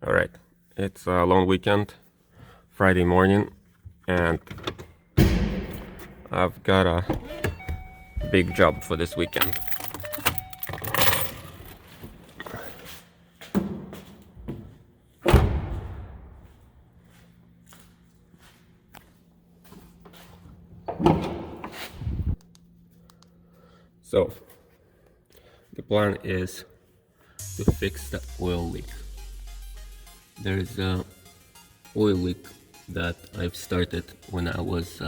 All right, it's a long weekend, Friday morning, and I've got a big job for this weekend. So, the plan is to fix the oil leak. There's a oil leak that I've started when I was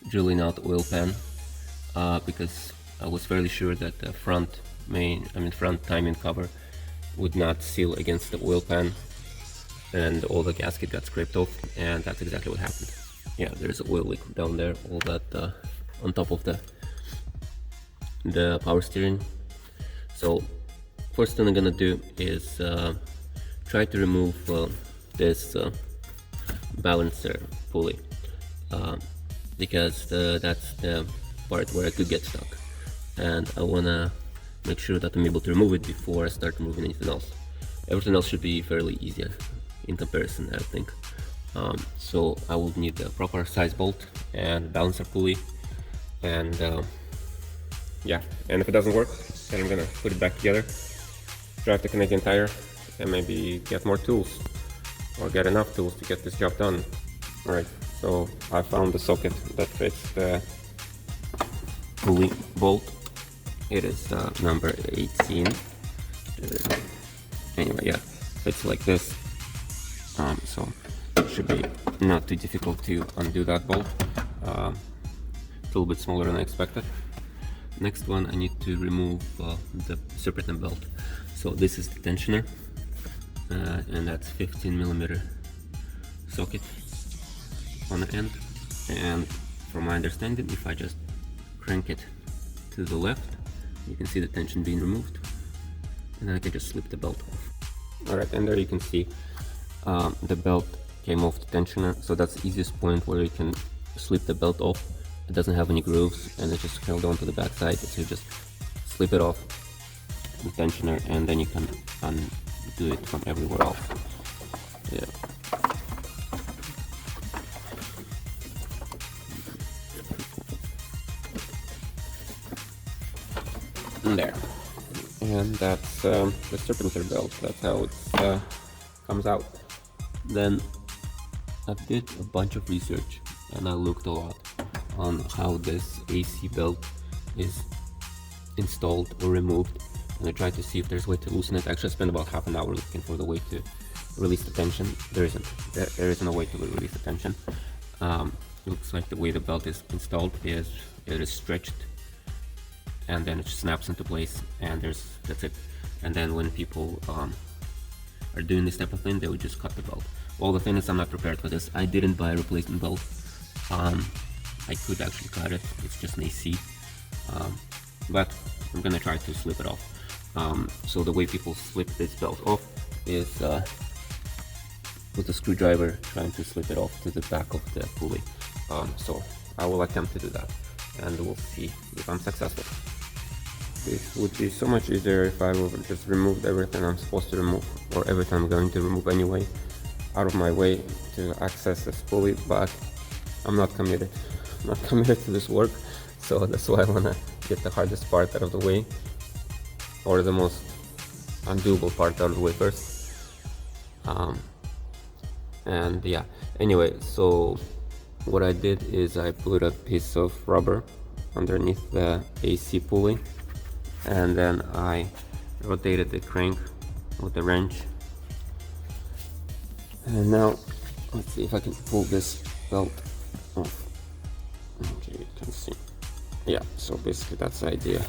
drilling out oil pan because I was fairly sure that the front timing cover would not seal against the oil pan, and all the gasket got scraped off, and that's exactly what happened. Yeah, there's an oil leak down there, all that on top of the power steering. So first thing I'm gonna do is try to remove this balancer pulley because that's the part where I could get stuck, and I wanna make sure that I'm able to remove it before I start removing anything else. Everything else should be fairly easy in comparison, I think. So I will need a proper size bolt and balancer pulley, and yeah, and if it doesn't work, then I'm gonna put it back together, drive the Canadian Tire, and maybe get more tools, or get enough tools to get this job done. Alright, so I found the socket that fits the pulley bolt. It is number 18. Anyway, yeah, fits like this. So it should be not too difficult to undo that bolt. A little bit smaller than I expected. Next one, I need to remove the serpentine belt. So this is the tensioner, and that's 15mm socket on the end. And from my understanding, if I just crank it to the left, you can see the tension being removed, and then I can just slip the belt off. Alright, and there you can see the belt came off the tensioner, so that's the easiest point where you can slip the belt off. It doesn't have any grooves, and it's just held on to the back side, so you just slip it off the tensioner, and then you can undo it from everywhere else. Yeah. And there. And that's the serpentine belt. That's how it comes out. Then I did a bunch of research, and I looked a lot on how this AC belt is installed or removed, and I tried to see if there's a way to loosen it. Actually, I spent about half an hour looking for the way to release the tension. There isn't. There isn't a way to release the tension. Looks like the way the belt is installed is it is stretched, and then it snaps into place, and that's it. And then when people are doing this type of thing, they would just cut the belt. Well, the thing is, I'm not prepared for this. I didn't buy a replacement belt. I could actually cut it, it's just an AC, but I'm gonna try to slip it off. So the way people slip this belt off is with a screwdriver, trying to slip it off to the back of the pulley. So I will attempt to do that, and we'll see if I'm successful. This would be so much easier if I would just remove everything I'm supposed to remove, or everything I'm going to remove anyway, out of my way to access this pulley, but I'm not committed. I'm not committed to this work, so that's why I wanna get the hardest part out of the way, or the most undoable part out of the way first. And yeah, anyway, so what I did is I put a piece of rubber underneath the AC pulley, and then I rotated the crank with the wrench. And now let's see if I can pull this belt off. Okay, you can see. Yeah, so basically that's the idea.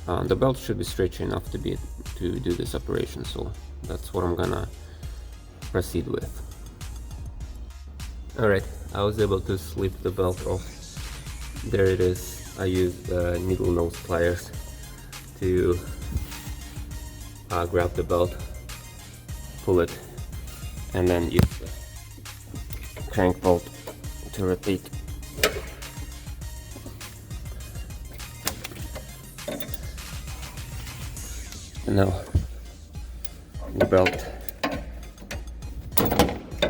The belt should be stretchy enough to do this operation, so that's what I'm gonna proceed with. Alright, I was able to slip the belt off. There it is. I used needle nose pliers to grab the belt, pull it, and then use the crank bolt to rotate. And now the belt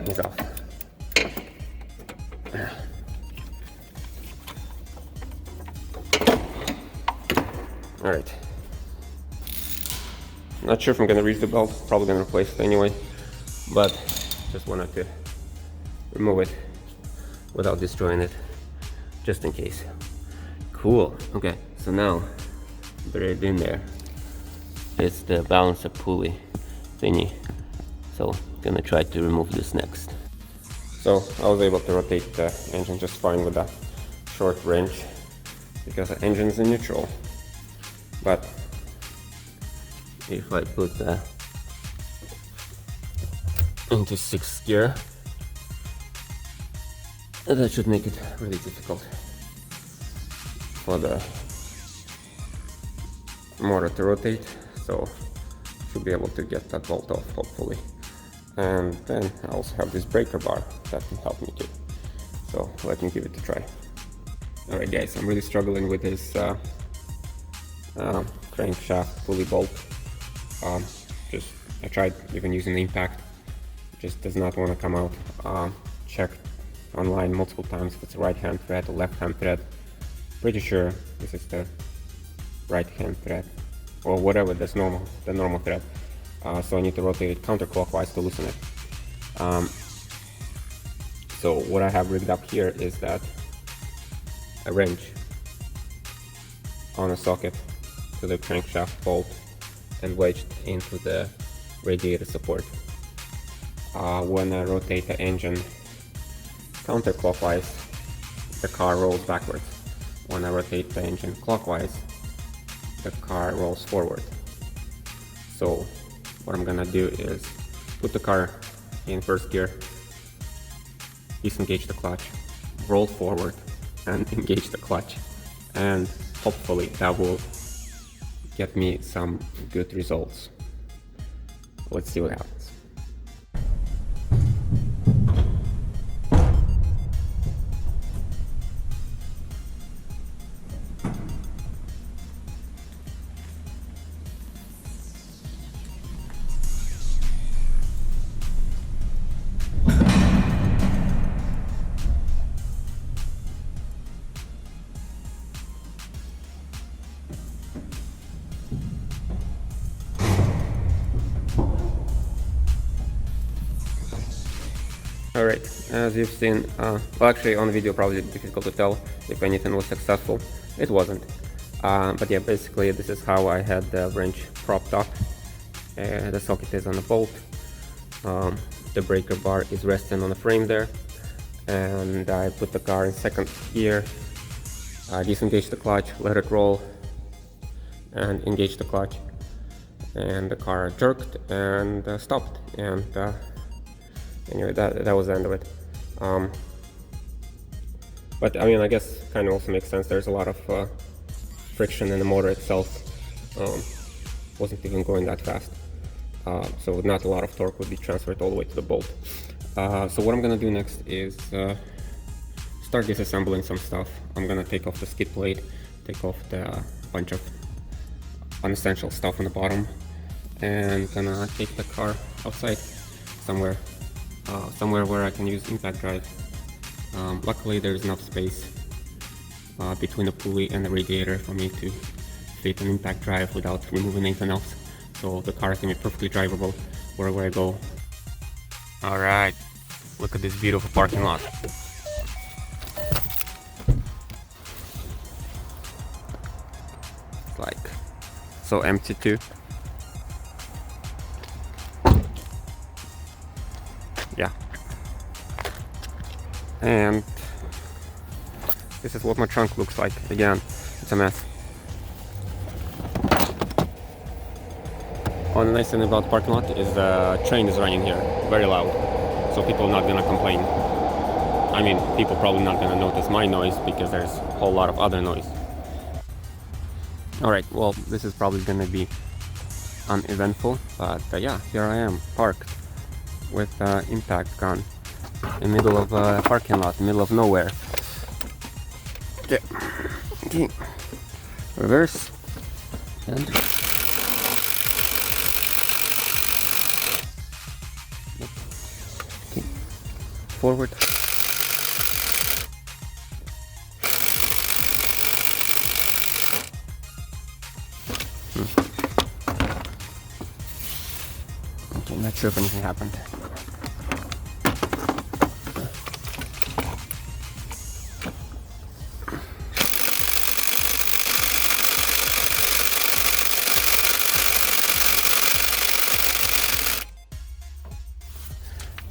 is off. Alright. Not sure if I'm gonna reach the belt, probably gonna replace it anyway, but just wanted to remove it without destroying it, just in case. Cool. Okay, so now buried in there is the balancer pulley thingy. So gonna try to remove this next. So I was able to rotate the engine just fine with that short wrench because the engine is in neutral. But if I put into 6th gear, that should make it really difficult for the motor to rotate, so should be able to get that bolt off hopefully. And then I also have this breaker bar that can help me too, so let me give it a try. Alright guys, I'm really struggling with this crankshaft pulley bolt. I tried even using the impact, just does not want to come out. Checked online multiple times if it's a right hand thread or left hand thread. Pretty sure this is the right hand thread or whatever, the normal thread. So I need to rotate it counterclockwise to loosen it. So what I have rigged up here is that a wrench on a socket to the crankshaft bolt and wedged into the radiator support. When I rotate the engine counterclockwise, the car rolls backwards. When I rotate the engine clockwise, the car rolls forward. So what I'm gonna do is put the car in 1st gear, disengage the clutch, roll forward and engage the clutch, and hopefully that will get me some good results. Let's see what happens. Alright, as you've seen, well actually on the video probably difficult to tell if anything was successful. It wasn't. But yeah, basically this is how I had the wrench propped up. The socket is on the bolt. The breaker bar is resting on the frame there. And I put the car in 2nd gear, disengage the clutch, let it roll, and engage the clutch. And the car jerked and stopped. And anyway, that was the end of it. But I mean, I guess kind of also makes sense. There's a lot of friction in the motor itself. Wasn't even going that fast. So not a lot of torque would be transferred all the way to the bolt. So what I'm gonna do next is start disassembling some stuff. I'm gonna take off the skid plate, take off the bunch of unessential stuff on the bottom, and gonna take the car outside somewhere where I can use impact drive. Luckily there's enough space between the pulley and the radiator for me to fit an impact drive without removing anything else. So the car is going to be perfectly drivable wherever I go. Alright, look at this beautiful parking lot. It's like so empty too. Yeah. And this is what my trunk looks like. Again, it's a mess. Oh, the nice thing about the parking lot is the train is running here, very loud, so people are not gonna complain. I mean, people probably not gonna notice my noise because there's a whole lot of other noise. Alright, well, this is probably gonna be uneventful, but yeah, here I am, parked with impact gun in the middle of a parking lot, middle of nowhere. Okay, okay. Reverse, and okay. forward. Okay, not sure if anything happened.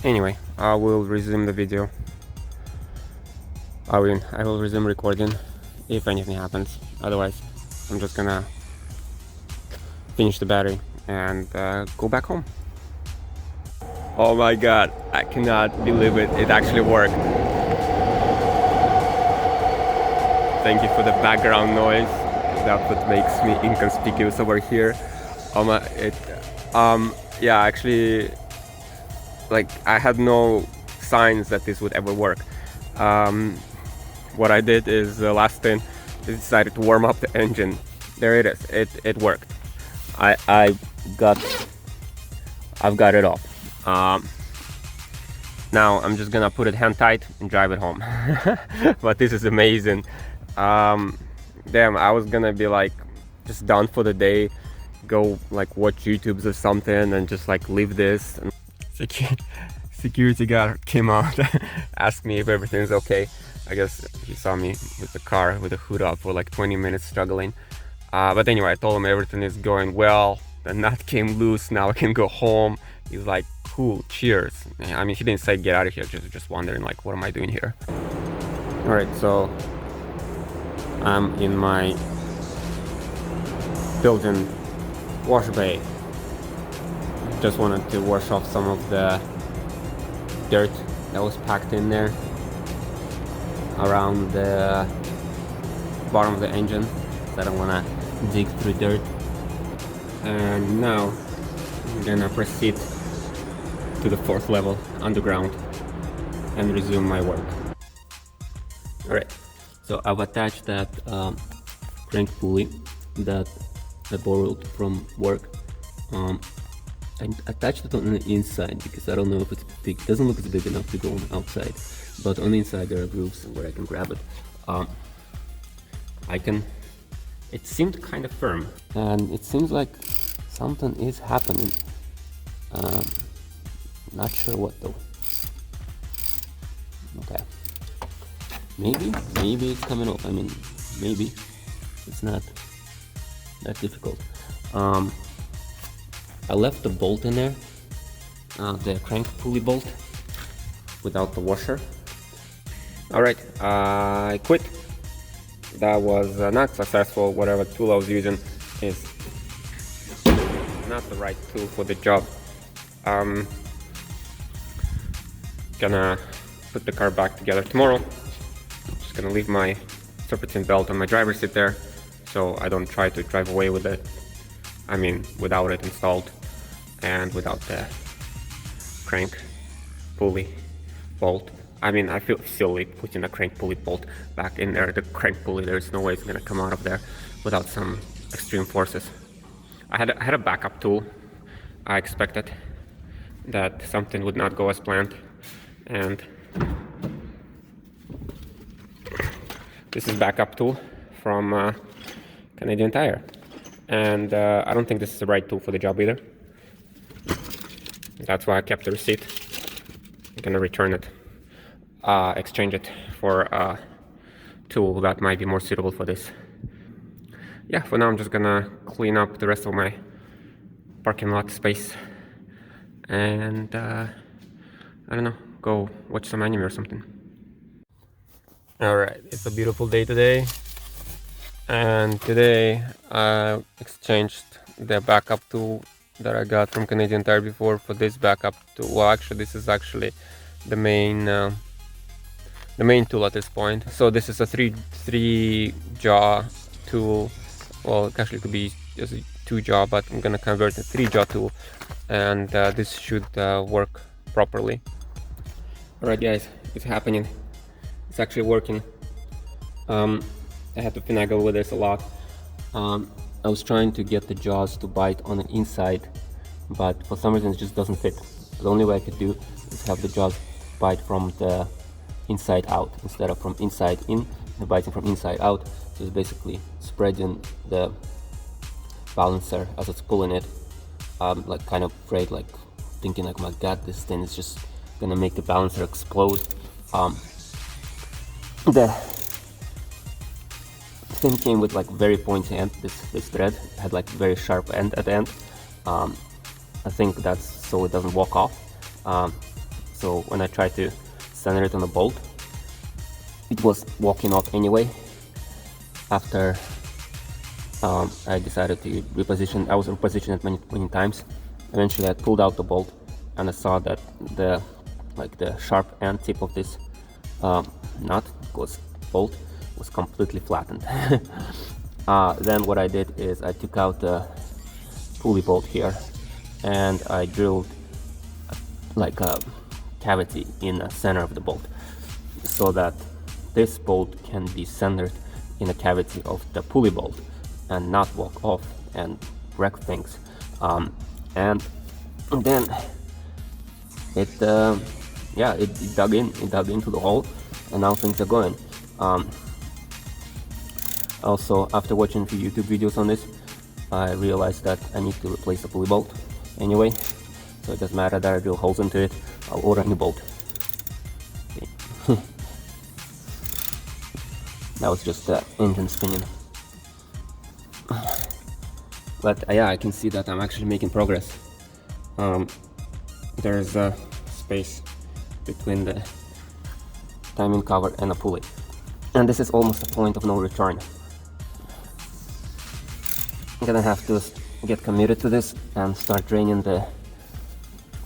Anyway, I will resume the video. I will resume recording if anything happens. Otherwise, I'm just gonna finish the battery and go back home. Oh my god, I cannot believe it. It actually worked. Thank you for the background noise. That's what makes me inconspicuous over here. Yeah, actually, like, I had no signs that this would ever work. What I did is the last thing, I decided to warm up the engine. There it is. It worked. I've got it off. Now I'm just gonna put it hand tight and drive it home. But this is amazing. Damn, I was gonna be like just done for the day, go like watch YouTubes or something and just like leave this. And security guard came out, asked me if everything's okay. I guess he saw me with the car with the hood up for like 20 minutes struggling. But anyway, I told him everything is going well. The nut came loose, now I can go home. He's like, cool, cheers. I mean, he didn't say get out of here, just wondering like, what am I doing here? All right, so I'm in my built-in wash bay. Just wanted to wash off some of the dirt that was packed in there around the bottom of the engine, so I don't want to dig through dirt. And now I'm gonna proceed to the 4th level underground and resume my work. Alright, so I've attached that crank pulley that I borrowed from work. I attached it on the inside because I don't know if it's big. It doesn't look as big enough to go on the outside, but on the inside there are grooves where I can grab it. It seemed kind of firm, and it seems like something is happening. Not sure what though. Okay, maybe it's coming off. I mean, maybe it's not that difficult. I left the bolt in there, the crank pulley bolt, without the washer. Alright, I quit. That was not successful. Whatever tool I was using is not the right tool for the job. Gonna put the car back together tomorrow. Just gonna leave my serpentine belt on my driver's seat there, so I don't try to drive away with it. I mean, without it installed and without the crank pulley bolt. I mean, I feel silly putting a crank pulley bolt back in there. The crank pulley, there's no way it's gonna come out of there without some extreme forces. I had a backup tool. I expected that something would not go as planned, and this is backup tool from Canadian Tire. And I don't think this is the right tool for the job either. That's why I kept the receipt. I'm gonna return it, exchange it for a tool that might be more suitable for this. Yeah, for now I'm just gonna clean up the rest of my parking lot space and I don't know, go watch some anime or something. Alright, it's a beautiful day today. And today I exchanged the backup tool that I got from Canadian Tire before for this backup tool. Well, actually, this is actually the main tool at this point. So this is a three jaw tool. Well, actually, it could be just a 2-jaw, but I'm gonna convert it 3-jaw tool, and this should work properly. Alright, guys, it's happening. It's actually working. I had to finagle with this a lot. I was trying to get the jaws to bite on the inside, but for some reason it just doesn't fit. The only way I could do is have the jaws bite from the inside out instead of from inside in. They're biting from inside out, so it's basically spreading the balancer as it's pulling it. I'm like kind of afraid, like thinking like, my god, this thing is just gonna make the balancer explode. The thing came with like very pointy end. This thread had like very sharp end at the end. I think that's so it doesn't walk off. So when I tried to center it on a bolt, it was walking off anyway. After I decided to reposition, I was repositioned it many times. Eventually I pulled out the bolt and I saw that the sharp end tip of this bolt was completely flattened. Then what I did is I took out the pulley bolt here and I drilled like a cavity in the center of the bolt so that this bolt can be centered in a cavity of the pulley bolt and not walk off and wreck things. And then it dug into the hole, and now things are going. Also, after watching a few YouTube videos on this, I realized that I need to replace the pulley bolt anyway, so it doesn't matter that I drill holes into it. I'll order a new bolt. Okay. That was just the engine spinning. But yeah, I can see that I'm actually making progress. There's a space between the timing cover and a pulley, and this is almost a point of no return. I'm gonna have to get committed to this and start draining the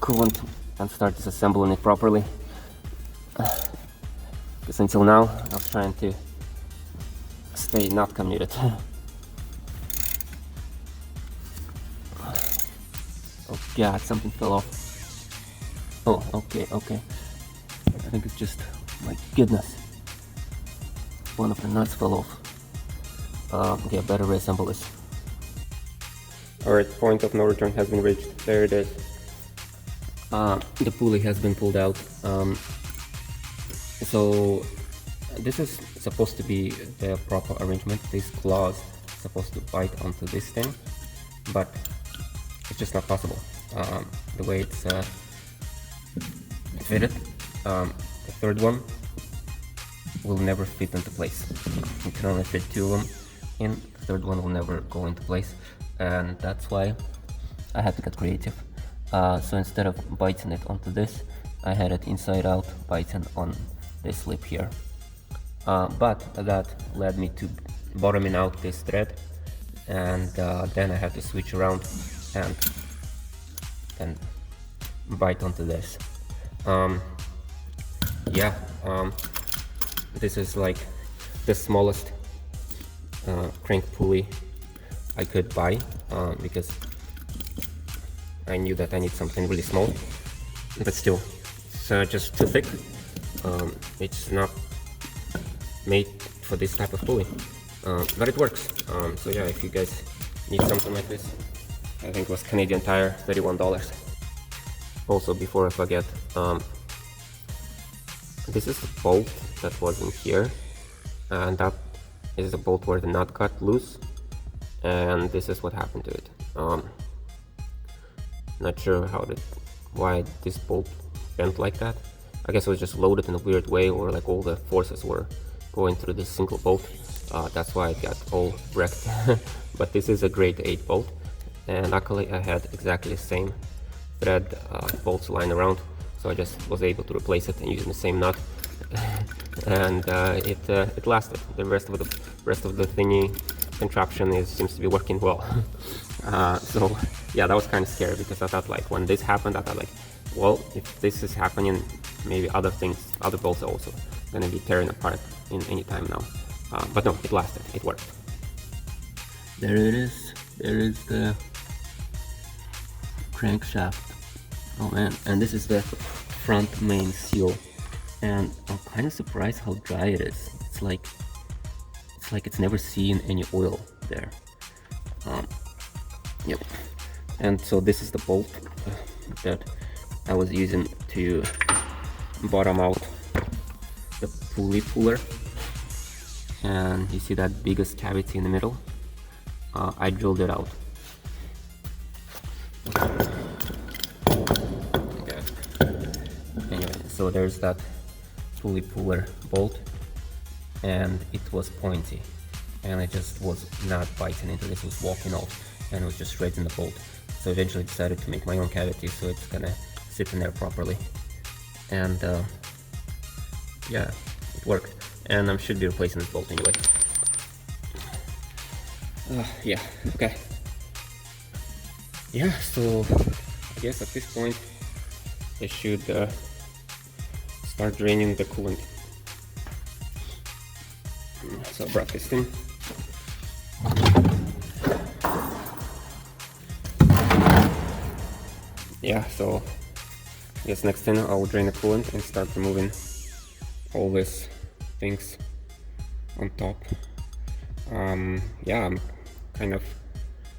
coolant and start disassembling it properly, because until now I was trying to stay not committed. Oh god, something fell off. Oh, okay. I think it's just, my goodness, one of the nuts fell off. Okay, I better reassemble this. Alright, point of no return has been reached. There it is. The pulley has been pulled out. So this is supposed to be the proper arrangement. This claw is supposed to bite onto this thing, but it's just not possible. The way it's fitted, the third one will never fit into place. You can only fit two of them in, the third one will never go into place, and that's why I had to get creative. So instead of biting it onto this, I had it inside out, biting on this lip here. But that led me to bottoming out this thread, and then I had to switch around and bite onto this. This is like the smallest crank pulley I could buy, because I knew that I need something really small, but still it's just too thick. It's not made for this type of pulley, but it works. So yeah, if you guys need something like this, I think it was Canadian Tire, $31. Also, before I forget, this is the bolt that was in here, and that is the bolt where the nut got loose, and this is what happened to it. Not sure why this bolt bent like that. I guess it was just loaded in a weird way, or like all the forces were going through this single bolt. That's why it got all wrecked. But this is a grade 8 bolt, and luckily I had exactly the same thread bolts lying around, so I just was able to replace it and using the same nut. And it lasted. The rest of the thingy contraption seems to be working well. So yeah, that was kind of scary, because I thought, like, when this happened, I thought, like, well, if this is happening, maybe other bolts are also gonna be tearing apart in any time now. But no, it lasted. It worked. There it is. There is the crankshaft. Oh man, and this is the front main seal, and I'm kind of surprised how dry it is. It's like it's never seen any oil there. Yep. And so this is the bolt that I was using to bottom out the pulley puller, and you see that biggest cavity in the middle. I drilled it out. Okay. Anyway, so there's that pulley puller bolt, and it was pointy, and it just was not biting into this, it was walking off, and it was just shredding the bolt. So eventually decided to make my own cavity so it's gonna sit in there properly, and yeah, it worked, and I should be replacing this bolt anyway. Yeah, okay. Yeah, so I guess at this point I should start draining the coolant. So I brought this thing. Yeah, so I guess next thing I'll drain the coolant and start removing all these things on top. Yeah, I'm kind of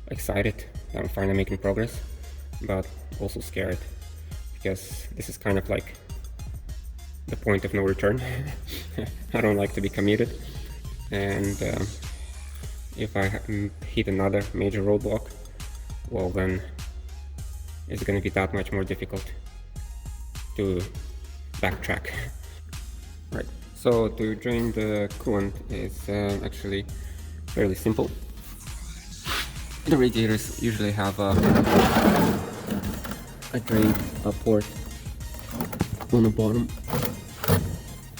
excited that I'm finally making progress, but also scared, because this is kind of like the point of no return. I don't like to be committed, and if I hit another major roadblock, well then it's going to be that much more difficult to backtrack. Right, so to drain the coolant is actually fairly simple. The radiators usually have a drain, a port on the bottom,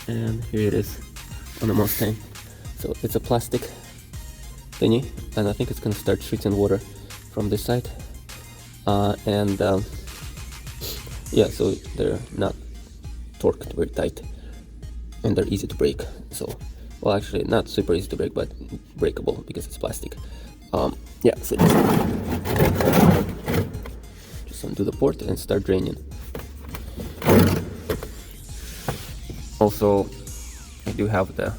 and here it is on the Mustang. So it's a plastic thingy, and I think it's gonna start shooting water from this side, yeah, so they're not torqued very tight, and they're easy to break. So, well, actually not super easy to break, but breakable because it's plastic. Yeah, so just undo the port and start draining. Also, I do have the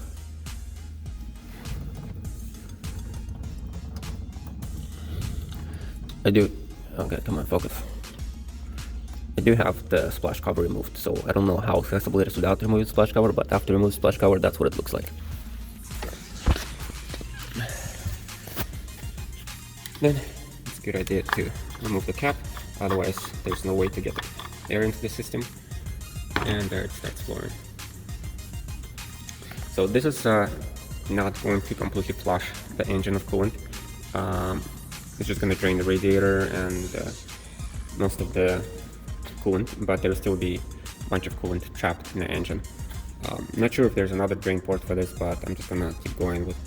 okay, come on, focus. I do have the splash cover removed, so I don't know how accessible it is without removing the splash cover, but after removing the splash cover, that's what it looks like. Then it's a good idea to remove the cap, otherwise there's no way to get air into the system, and there it starts flowing. So this is not going to completely flush the engine of coolant. It's just going to drain the radiator and most of the coolant, but there'll still be a bunch of coolant trapped in the engine. Not sure if there's another drain port for this, but I'm just going to keep going with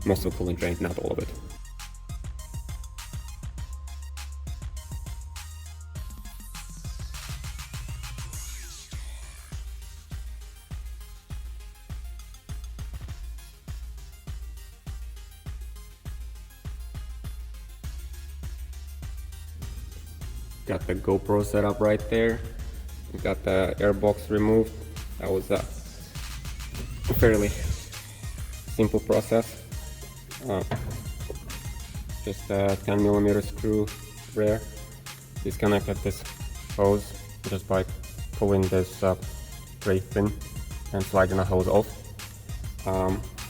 most of the coolant drained, not all of it. Got the GoPro set up right there. Got the air box removed. That was a fairly simple process. Just a 10mm screw there. Disconnected this hose just by pulling this tray pin and sliding the hose off.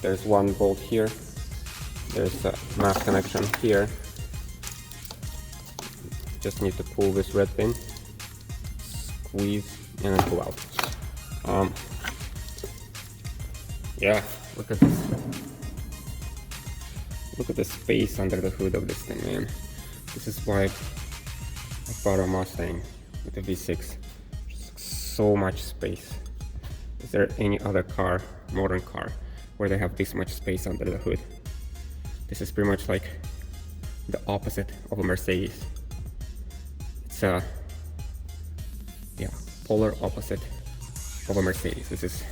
There's one bolt here. There's a map connection here. Just need to pull this red pin, squeeze, and then pull out. Yeah, look at this. Look at the space under the hood of this thing, man. This is why I bought a Mustang with a V6. Just so much space. Is there any other car, modern car, where they have this much space under the hood? This is pretty much like the opposite of a Mercedes. It's yeah, polar opposite of a Mercedes. This is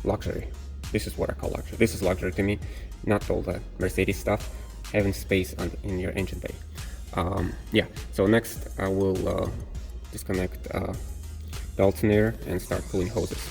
luxury. This is what I call luxury. This is luxury to me, not all the Mercedes stuff, having space in your engine bay. Yeah, so next I will disconnect the alternator and start pulling hoses.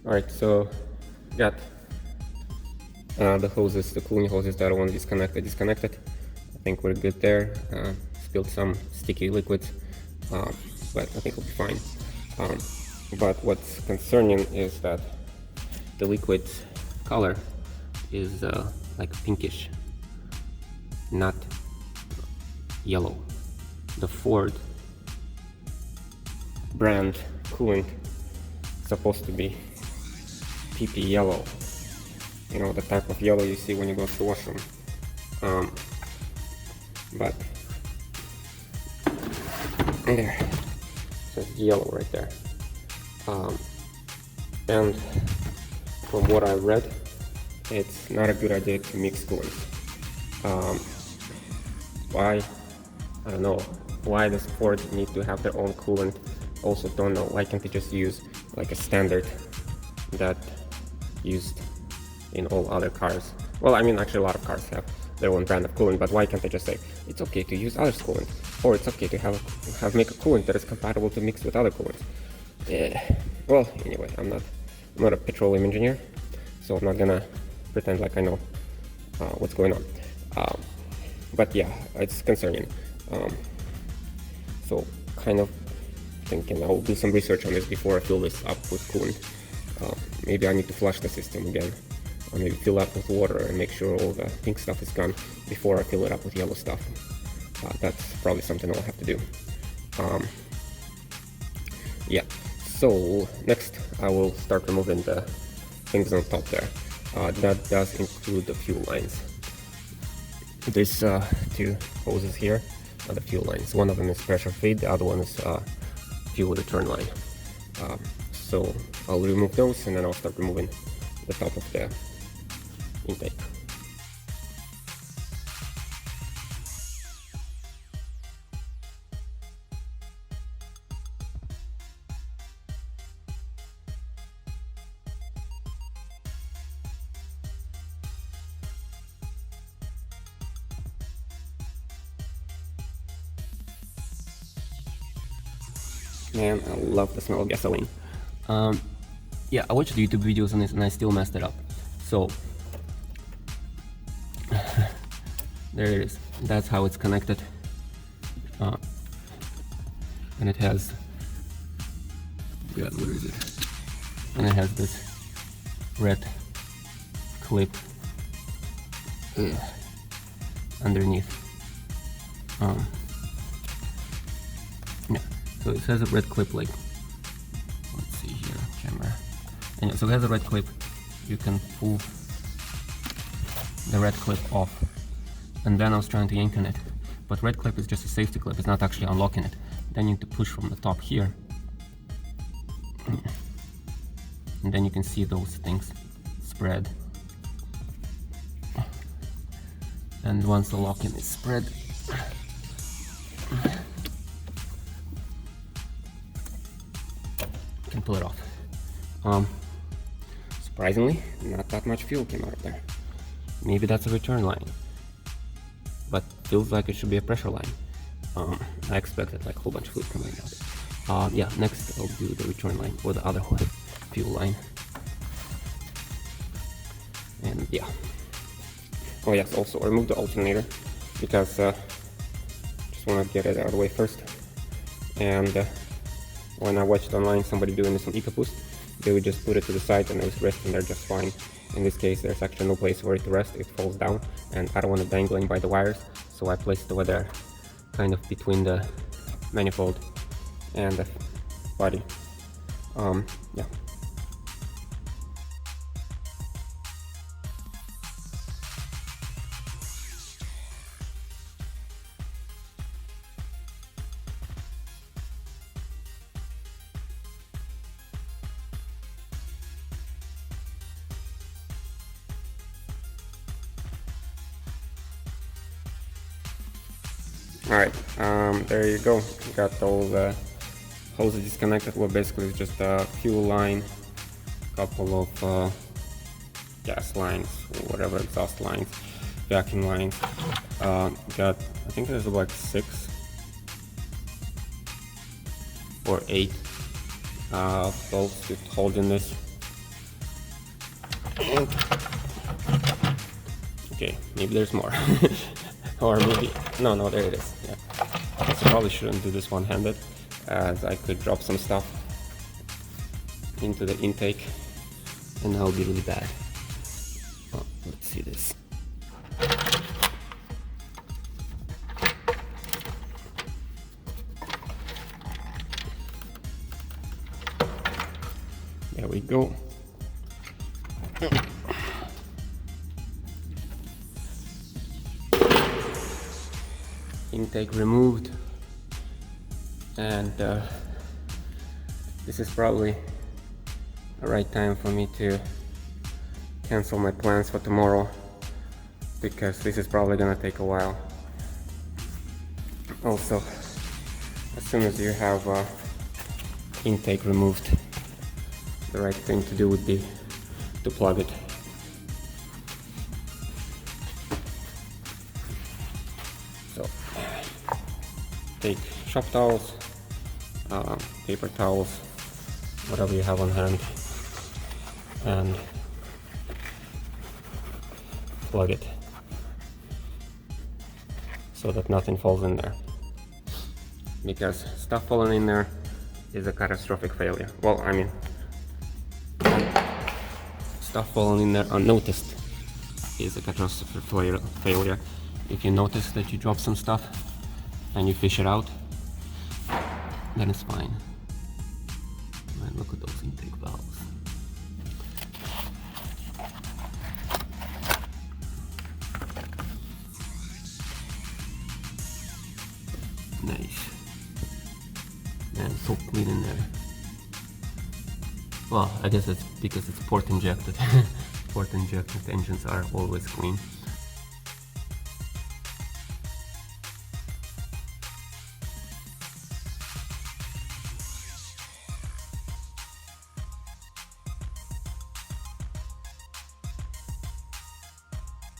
Alright, so got the hoses, the cooling hoses that I want disconnected. I think we're good there. Spilled some sticky liquids, but I think we'll be fine. But what's concerning is that the liquid's color is like pinkish, not yellow. The Ford brand coolant is supposed to be PP yellow, you know, the type of yellow you see when you go to the washroom. But there, so it's yellow right there. And from what I read, it's not a good idea to mix coolants. Why? I don't know. Why does Ford need to have their own coolant? Also don't know. Why can't they just use like a standard that used in all other cars? Well, I mean, actually a lot of cars have their own brand of coolant, but why can't they just say it's okay to use others' coolant, or it's okay to make a coolant that is compatible to mix with other coolants? Well, anyway, I'm not a petroleum engineer, so I'm not gonna pretend like I know what's going on. But yeah, it's concerning. So kind of thinking I'll do some research on this before I fill this up with coolant. Maybe I need to flush the system again, or maybe fill up with water and make sure all the pink stuff is gone before I fill it up with yellow stuff. That's probably something I'll have to do. Yeah, so next I will start removing the things on top there. That does include the fuel lines. These two hoses here are the fuel lines. One of them is pressure feed, the other one is fuel return line. So I'll remove those and then I'll start removing the top of the intake. Man, I love the smell of gasoline. Yeah, I watched YouTube videos on this and I still messed it up. So there it is. That's how it's connected. And it has, God, where is it? And it has this red clip underneath. Yeah, so it has a red clip, like, let's see here, camera. And yeah, so it has a red clip. You can pull the red clip off. And then I was trying to yank on it, but red clip is just a safety clip, it's not actually unlocking it. Then you need to push from the top here. And then you can see those things spread. And once the lock-in is spread, you can pull it off. Surprisingly, not that much fuel came out of there. Maybe that's a return line, but feels like it should be a pressure line. I expected like a whole bunch of fluid coming out. Yeah, next I'll do the return line or the other fuel line. And yeah. Oh yes, also remove the alternator because just want to get it out of the way first. And when I watched online somebody doing this on EcoBoost, they would just put it to the side and it was resting there just fine. In this case, there's actually no place for it to rest, it falls down, and I don't want it dangling by the wires, so I placed it over there, kind of between the manifold and the body. Yeah. Alright, there you go. Got all the hoses disconnected. Well, basically it's just a fuel line, couple of gas lines, or whatever, exhaust lines, vacuum lines. Got, I think there's like 6 or 8 bolts to hold in this. And okay, maybe there's more. Or maybe, no, there it is. Yeah. I probably shouldn't do this one-handed, as I could drop some stuff into the intake and that would be really bad. Oh, let's see this. There we go. Intake removed, and this is probably the right time for me to cancel my plans for tomorrow, because this is probably gonna take a while. Also, as soon as you have intake removed, the right thing to do would be to plug it. So, take shop towels, paper towels, whatever you have on hand, and plug it so that nothing falls in there, because stuff falling in there is a catastrophic failure. Well, I mean, stuff falling in there unnoticed is a catastrophic failure. If you notice that you drop some stuff and you fish it out, then it's fine. And look at those intake valves. Nice. And so clean in there. Well, I guess it's because it's port injected. Port injected engines are always clean.